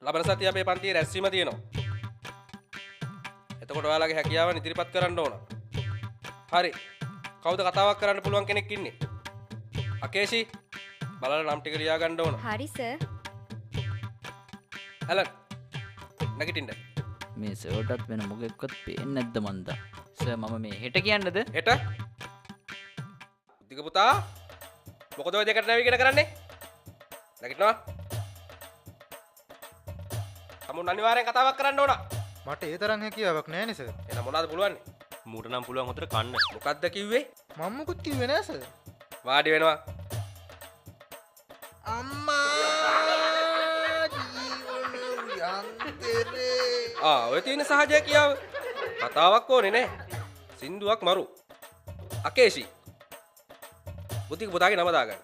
ලබන සතිය අපේ පන්තියේ රැස්වීම තියෙනවා. එතකොට ඔයාලගේ හැකියාවන් ඉදිරිපත් කරන්න ඕන. හරි. කවුද කතාවක් කරන්න පුළුවන් කෙනෙක් ඉන්නේ? අකේෂි බලලා නම් ටික ලියා ගන්න ඕන. හරි සර්. ඇලන් නැගිටින්න. මේ සර්ටත් වෙන මොකෙක්වත් පේන්නේ නැද්ද මන්දා? සර් මම මේ හෙට කියන්නද? හෙට? උදික පුතා මොකද ඔය දෙකට නැවිගෙන කරන්නේ? නැගිටිනවා. අමුන් අනිවාර්යෙන් කතාවක් කරන්න ඕන. මට ඒ තරම් හැකියාවක් නැහැ නේ සර්. එහෙනම් මොනවද පුළුවන්? මූට නම් පුළුවන් උතර කන්න. මොකද්ද කිව්වේ? මම මොකුත් කිව්වේ නෑ සර්. වාඩි වෙනවා. අම්මා ජීවන යන්තරේ. ඔය තියෙන සහජය කියාව. කතාවක් ඕනේ නෑ. සින්දුවක් මරු. අකේෂි. බුද්ධික පුතාගේ නම දාගන්න.